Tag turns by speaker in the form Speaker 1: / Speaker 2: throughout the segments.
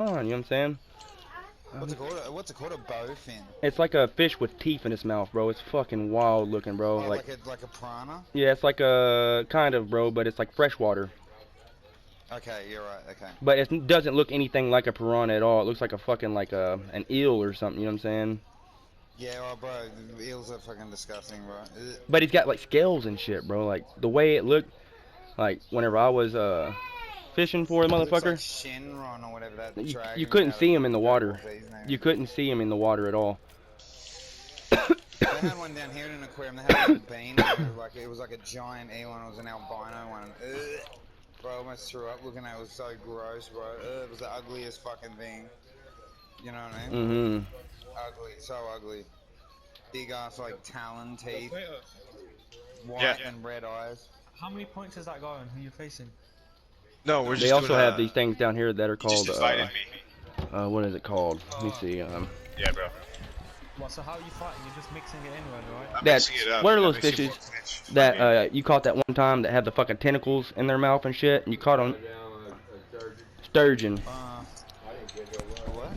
Speaker 1: You know what I'm saying?
Speaker 2: What's it called? What's it called? A bowfin?
Speaker 1: It's like a fish with teeth in its mouth, bro. It's fucking wild looking, bro.
Speaker 2: Oh,
Speaker 1: Like
Speaker 2: like a piranha?
Speaker 1: yeah, it's like a kind of, bro, but it's like freshwater.
Speaker 2: Okay, you're right. Okay.
Speaker 1: But it doesn't look anything like a piranha at all. It looks like a fucking like an eel or something. You know what I'm saying?
Speaker 2: Yeah, well, bro, the eels are fucking disgusting, bro.
Speaker 1: But he's got like scales and shit, bro. Like the way it looked, like whenever I was fishing for the
Speaker 2: It looks like
Speaker 1: motherfucker,
Speaker 2: Shenron or whatever that
Speaker 1: you
Speaker 2: dragon
Speaker 1: couldn't
Speaker 2: out of
Speaker 1: see him in the
Speaker 2: Dragon
Speaker 1: water.
Speaker 2: Ball Z's name
Speaker 1: You
Speaker 2: is.
Speaker 1: couldn't see him in the water at all.
Speaker 2: They had one down here in an aquarium. They had a little bean. It was like a giant eel, and it was an albino one. Bro, I almost threw up looking at it. It was so gross, bro. It was the ugliest fucking thing. You know what I mean? Ugly, so ugly. Big ass like talon teeth, white and red eyes.
Speaker 3: How many points has that guy on who you're facing?
Speaker 4: No, we're just
Speaker 1: They also
Speaker 4: doing
Speaker 1: have these things down here that are
Speaker 4: He just
Speaker 1: called
Speaker 4: invited me.
Speaker 1: what is it called? Let me see.
Speaker 4: Yeah, bro.
Speaker 3: What, so how are you fighting? You're just mixing it in, right?
Speaker 4: I'm
Speaker 1: That
Speaker 4: mixing it up.
Speaker 1: what are
Speaker 4: Yeah,
Speaker 1: those
Speaker 4: mixing
Speaker 1: fishes
Speaker 4: more fish.
Speaker 1: that you caught that one time that had the fucking tentacles in their mouth and shit? And you caught them. Sturgeon.
Speaker 2: What?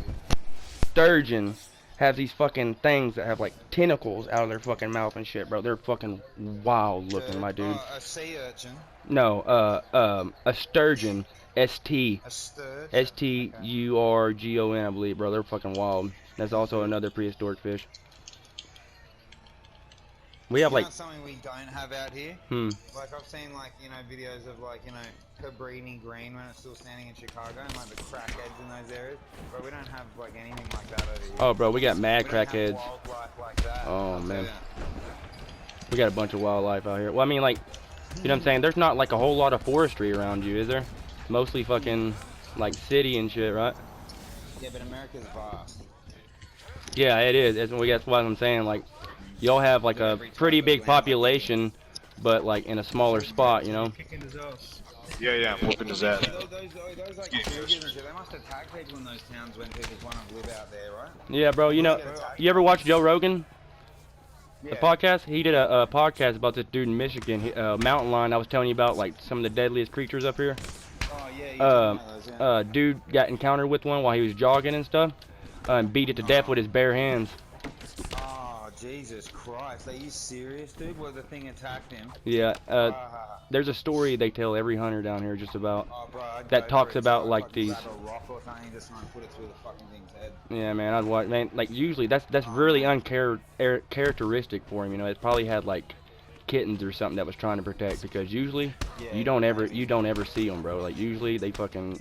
Speaker 1: Sturgeon have these fucking things that have like tentacles out of their fucking mouth and shit, bro. They're fucking wild looking, my dude.
Speaker 2: A sea urchin.
Speaker 1: No, a sturgeon. S-T.
Speaker 2: A sturgeon.
Speaker 1: S-T-U-R-G-O-N, I believe, bro. They're fucking wild. That's also another prehistoric fish. We have like
Speaker 2: something we don't have out here. Like I've seen like videos of like Cabrini Green when it's still standing in Chicago and like the crackheads in those areas. But we don't have like anything like that over here.
Speaker 1: oh, bro, we got mad
Speaker 2: We don't have
Speaker 1: crackheads.
Speaker 2: wildlife like that.
Speaker 1: Oh
Speaker 2: I'll
Speaker 1: man,
Speaker 2: tell
Speaker 1: we got a bunch of wildlife out here. Well, I mean, like, you know what I'm saying? There's not like a whole lot of forestry around you, is there? Mostly fucking like city and shit, right?
Speaker 2: Yeah, but America's vast.
Speaker 1: Yeah, it is. That's what I'm saying. Like, y'all have like a pretty big population, but like in a smaller spot, you know?
Speaker 3: Kicking his ass.
Speaker 4: Yeah, I'm whooping his ass.
Speaker 2: Those like cougars and shit, they must attack people in those towns when people want to live out there, right?
Speaker 1: Yeah, bro. You know, you ever watch Joe Rogan? The podcast? He did a podcast about this dude in Michigan, mountain lion. I was telling you about, like some of the deadliest creatures up here.
Speaker 2: Oh yeah.
Speaker 1: Dude got encountered with one while he was jogging and stuff, and beat it to death with his bare hands.
Speaker 2: Oh Jesus Christ! Are you serious, dude? Well, the thing attacked him.
Speaker 1: Yeah. There's a story they tell every hunter down here just about
Speaker 2: Bro,
Speaker 1: that talks about like these.
Speaker 2: Grab a rock or something, just try and put it through the fucking thing's head.
Speaker 1: Yeah, man. I'd watch. Man, like usually that's really uncharacteristic for him. You know, it probably had like kittens or something that was trying to protect, because usually you don't ever see them, bro. Like usually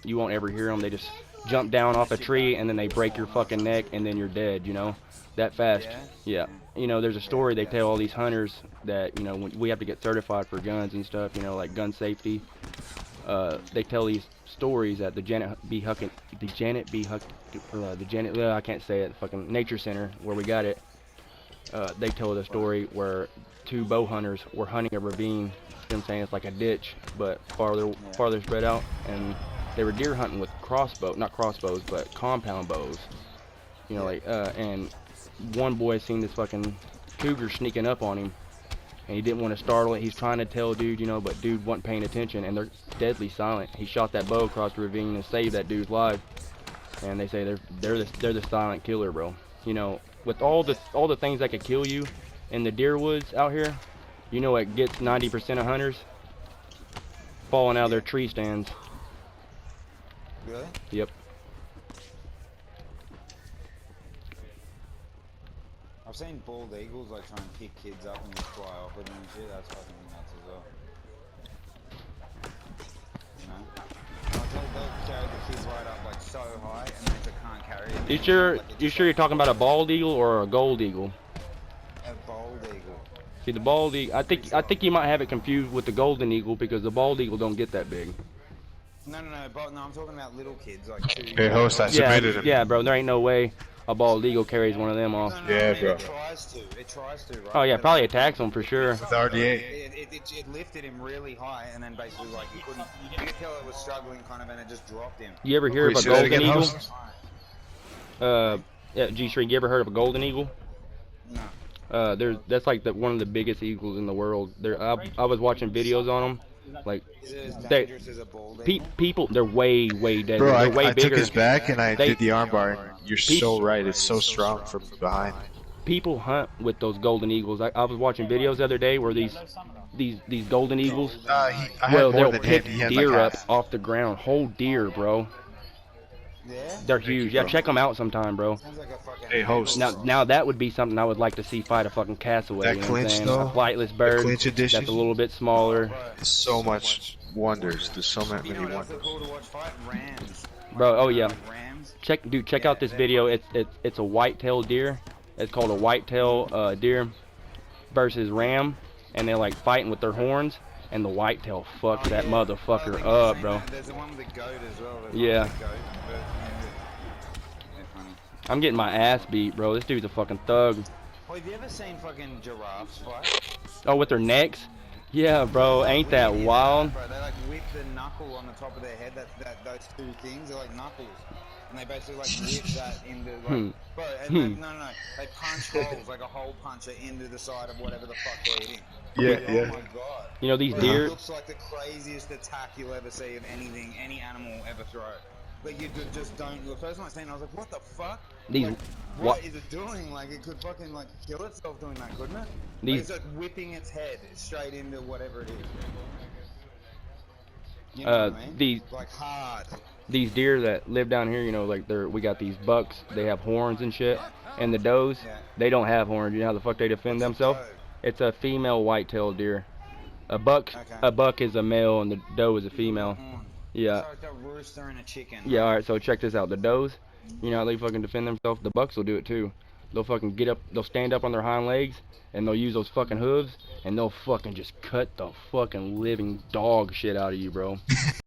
Speaker 1: you won't ever hear them. They just jump down off a tree and then they break your fucking neck and then you're dead. You know, that fast. Yeah. You know, there's a story they tell all these hunters that, you know, when we have to get certified for guns and stuff, you know, like gun safety. They tell these stories at the I can't say it, fucking nature center where we got it. They tell the story where two bow hunters were hunting a ravine. You know what I'm saying? It's like a ditch, but farther spread out, and they were deer hunting with not crossbows, but compound bows. You know, like, and one boy seen this fucking cougar sneaking up on him, and he didn't want to startle it. He's trying to tell dude, you know, but dude wasn't paying attention, and they're deadly silent. He shot that bow across the ravine and saved that dude's life. And they say they're the silent killer, bro. You know, with all the things that could kill you in the deer woods out here, you know it gets 90% of hunters falling out of their tree stands.
Speaker 2: Really?
Speaker 1: Yep.
Speaker 2: I've seen bald eagles like try and pick kids up and just fly off with them and shit. That's fucking nuts as well. You know? They'll carry the kids right up like so high, and then if they can't carry it.
Speaker 1: You sure you're talking about a bald eagle or a gold eagle?
Speaker 2: A bald eagle.
Speaker 1: See, the bald eagle, I think you might have it confused with the golden eagle, because the bald eagle don't get that big.
Speaker 2: No, I'm talking about little kids, like 2
Speaker 4: Hey, host, I submitted him.
Speaker 1: Yeah, bro, there ain't no way a bald eagle carries one of them off.
Speaker 2: No,
Speaker 4: Yeah,
Speaker 2: I mean,
Speaker 4: bro.
Speaker 2: It tries to, right?
Speaker 1: Oh yeah,
Speaker 2: But,
Speaker 1: probably
Speaker 2: like,
Speaker 1: attacks them for sure.
Speaker 4: With RDA.
Speaker 2: It lifted him really high, and then basically like you could tell it was struggling kind of, and it just dropped him.
Speaker 1: You ever hear of a
Speaker 4: Say that
Speaker 1: golden
Speaker 4: again,
Speaker 1: eagle?
Speaker 4: host?
Speaker 1: Yeah, G-Street, you ever heard of a golden eagle?
Speaker 2: No.
Speaker 1: That's like one of the biggest eagles in the world. I was watching videos on them, Like,
Speaker 2: Is it as
Speaker 1: they,
Speaker 2: dangerous as a bald eagle?
Speaker 1: people, they're way deadly.
Speaker 4: Bro,
Speaker 1: They're way
Speaker 4: I
Speaker 1: bigger.
Speaker 4: took his back and I
Speaker 1: They-
Speaker 4: did the armbar, and you're so right. It's so strong from behind.
Speaker 1: People hunt with those golden eagles. I was watching videos the other day where these golden eagles,
Speaker 4: I had
Speaker 1: well,
Speaker 4: more
Speaker 1: they'll
Speaker 4: than
Speaker 1: pick
Speaker 4: him. He had
Speaker 1: deer
Speaker 4: like
Speaker 1: up off the ground, whole deer, bro.
Speaker 2: Yeah?
Speaker 1: They're huge. Yeah,
Speaker 4: bro.
Speaker 1: check them out sometime, bro.
Speaker 2: Sounds like a fucking
Speaker 4: Hey, host.
Speaker 1: Now that would be something I would like to see fight a fucking castaway.
Speaker 4: That
Speaker 1: You know what I'm
Speaker 4: clinch,
Speaker 1: saying?
Speaker 4: though,
Speaker 1: A flightless bird
Speaker 4: clinch edition?
Speaker 1: that's a little bit smaller.
Speaker 4: So much wonders. There's so many
Speaker 2: You know what else
Speaker 4: wonders.
Speaker 2: are cool to watch fight? Rams.
Speaker 1: Bro, oh yeah.
Speaker 2: Rams.
Speaker 1: Check out this video. It's a white-tailed deer. It's called a white-tailed deer versus ram, and they're like fighting with their horns, and the white-tail fucks that motherfucker up, bro.
Speaker 2: There's the one with the goat as well.
Speaker 1: Yeah.
Speaker 2: They're funny.
Speaker 1: I'm getting my ass beat, bro. This dude's a fucking thug.
Speaker 2: Oh, have you ever seen fucking giraffes fight?
Speaker 1: Oh, with their necks? Yeah, bro. Ain't that wild?
Speaker 2: Bro, they like whip the knuckle on the top of their head. Those two things are like knuckles, and they basically like whip that into like, bro. And no, they punch holes like a hole puncher into the side of whatever the fuck they're eating.
Speaker 4: Yeah,
Speaker 2: Oh
Speaker 4: yeah.
Speaker 2: my god.
Speaker 1: You know these
Speaker 2: Bro,
Speaker 1: deer.
Speaker 2: It looks like the craziest attack you'll ever see of anything, any animal ever throw. Like you just don't. The first time I seen it, I was like, what the fuck?
Speaker 1: These
Speaker 2: Like, what is it doing? Like it could fucking like kill itself doing that, couldn't it? Like,
Speaker 1: These-
Speaker 2: it's like whipping its head straight into whatever it is. You know what I mean?
Speaker 1: these
Speaker 2: like hard.
Speaker 1: these deer that live down here, you know, like we got these bucks. They have horns and shit, and the does,
Speaker 2: Yeah.
Speaker 1: they don't have horns. You know how the fuck they defend
Speaker 2: What's a
Speaker 1: themselves?
Speaker 2: doe?
Speaker 1: It's a female white-tailed deer. A buck is a male, and the doe is a female. Yeah.
Speaker 2: It's like a rooster and a chicken.
Speaker 1: Yeah, alright, so check this out. The does, you know how they fucking defend themselves? The bucks will do it too. They'll fucking they'll stand up on their hind legs, and they'll use those fucking hooves, and they'll fucking just cut the fucking living dog shit out of you, bro.